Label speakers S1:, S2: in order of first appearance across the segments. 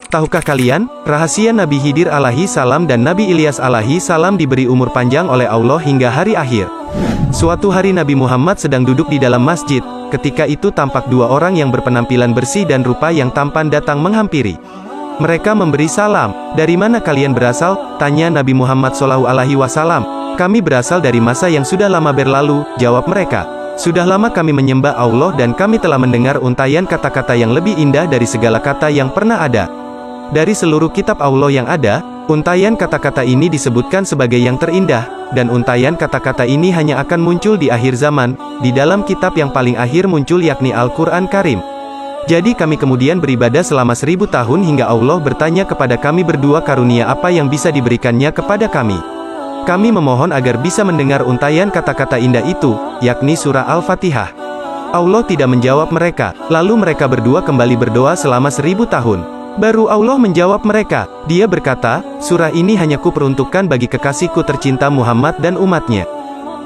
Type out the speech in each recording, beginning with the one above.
S1: Tahukah kalian, rahasia Nabi Khidir alaihi salam dan Nabi Ilyas alaihi salam diberi umur panjang oleh Allah hingga hari akhir. Suatu hari Nabi Muhammad sedang duduk di dalam masjid, ketika itu tampak dua orang yang berpenampilan bersih dan rupa yang tampan datang menghampiri. Mereka memberi salam. "Dari mana kalian berasal?" tanya Nabi Muhammad SAW. "Kami berasal dari masa yang sudah lama berlalu," jawab mereka. "Sudah lama kami menyembah Allah dan kami telah mendengar untaian kata-kata yang lebih indah dari segala kata yang pernah ada. Dari seluruh kitab Allah yang ada, untaian kata-kata ini disebutkan sebagai yang terindah, dan untaian kata-kata ini hanya akan muncul di akhir zaman, di dalam kitab yang paling akhir muncul yakni Al-Quran Karim. Jadi kami kemudian beribadah selama 1000 tahun hingga Allah bertanya kepada kami berdua karunia apa yang bisa diberikannya kepada kami. Kami memohon agar bisa mendengar untaian kata-kata indah itu, yakni surah Al-Fatihah. Allah tidak menjawab mereka, lalu mereka berdua kembali berdoa selama 1000 tahun. Baru Allah menjawab mereka. Dia berkata, surah ini hanya kuperuntukkan bagi kekasihku tercinta Muhammad dan umatnya.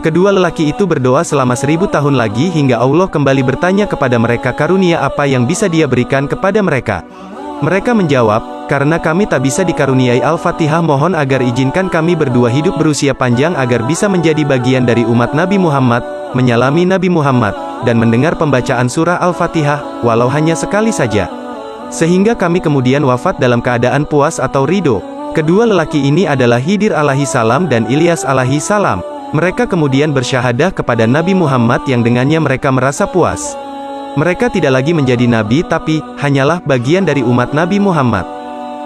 S1: Kedua lelaki itu berdoa selama 1000 tahun lagi hingga Allah kembali bertanya kepada mereka karunia apa yang bisa dia berikan kepada mereka. Mereka menjawab, karena kami tak bisa dikaruniai Al-Fatihah, mohon agar izinkan kami berdua hidup berusia panjang agar bisa menjadi bagian dari umat Nabi Muhammad, menyalami Nabi Muhammad, dan mendengar pembacaan surah Al-Fatihah, walau hanya sekali saja. Sehingga kami kemudian wafat dalam keadaan puas atau ridho. Kedua lelaki ini adalah Khidir alaihi salam dan Ilyas alaihi salam. Mereka kemudian bersyahadah kepada Nabi Muhammad yang dengannya mereka merasa puas. Mereka tidak lagi menjadi nabi tapi, hanyalah bagian dari umat Nabi Muhammad.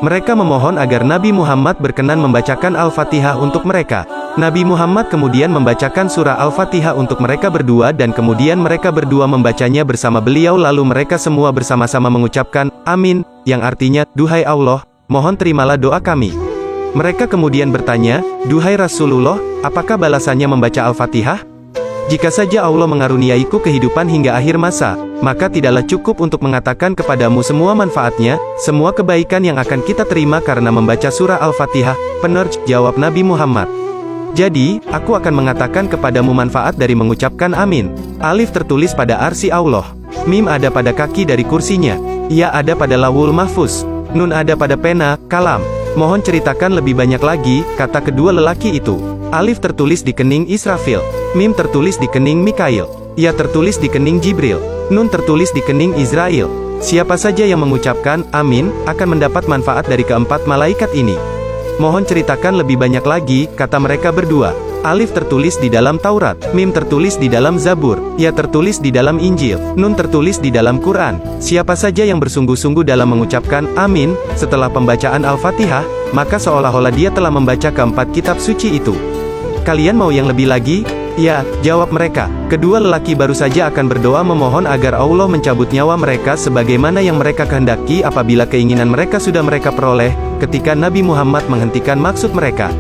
S1: Mereka memohon agar Nabi Muhammad berkenan membacakan Al-Fatihah untuk mereka. Nabi Muhammad kemudian membacakan surah Al-Fatihah untuk mereka berdua dan kemudian mereka berdua membacanya bersama beliau lalu mereka semua bersama-sama mengucapkan, "Amin," yang artinya, "Duhai Allah, mohon terimalah doa kami." Mereka kemudian bertanya, "Duhai Rasulullah, apakah balasannya membaca Al-Fatihah? Jika saja Allah mengaruniaiku kehidupan hingga akhir masa, maka tidaklah cukup untuk mengatakan kepadamu semua manfaatnya, semua kebaikan yang akan kita terima karena membaca surah Al-Fatihah." "Penerj," jawab Nabi Muhammad. "Jadi, aku akan mengatakan kepadamu manfaat dari mengucapkan amin." Alif tertulis pada arsy Allah. Mim ada pada kaki dari kursinya. Ya ada pada Lawhul Mahfuz. Nun ada pada pena, kalam. "Mohon ceritakan lebih banyak lagi," kata kedua lelaki itu. Alif tertulis di kening Israfil. Mim tertulis di kening Mikail. Ya tertulis di kening Jibril. Nun tertulis di kening Israel. Siapa saja yang mengucapkan amin, akan mendapat manfaat dari keempat malaikat ini. "Mohon ceritakan lebih banyak lagi," kata mereka berdua. Alif tertulis di dalam Taurat. Mim tertulis di dalam Zabur. Ya tertulis di dalam Injil. Nun tertulis di dalam Quran. Siapa saja yang bersungguh-sungguh dalam mengucapkan amin, setelah pembacaan Al-Fatihah, maka seolah-olah dia telah membaca keempat kitab suci itu. "Kalian mau yang lebih lagi?" "Ya," jawab mereka. Kedua lelaki baru saja akan berdoa memohon agar Allah mencabut nyawa mereka sebagaimana yang mereka kehendaki apabila keinginan mereka sudah mereka peroleh, ketika Nabi Muhammad menghentikan maksud mereka.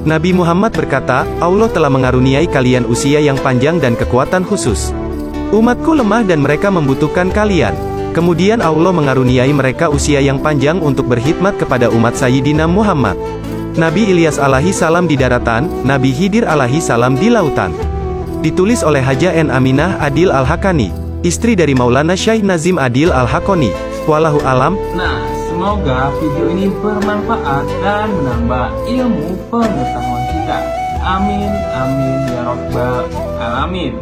S1: Nabi Muhammad berkata, "Allah telah mengaruniai kalian usia yang panjang dan kekuatan khusus. Umatku lemah dan mereka membutuhkan kalian. Kemudian Allah mengaruniai mereka usia yang panjang untuk berkhidmat kepada umat Sayyidina Muhammad." Nabi Ilyas alaihi salam di daratan, Nabi Khidir alaihi salam di lautan. Ditulis oleh Haja N. Aminah Adil Al-Hakani, istri dari Maulana Syekh Nazim Adil Al-Hakoni. Wallahu alam.
S2: Nah, semoga video ini bermanfaat dan menambah ilmu pengetahuan kita. Amin, amin, ya Rabbal Alamin.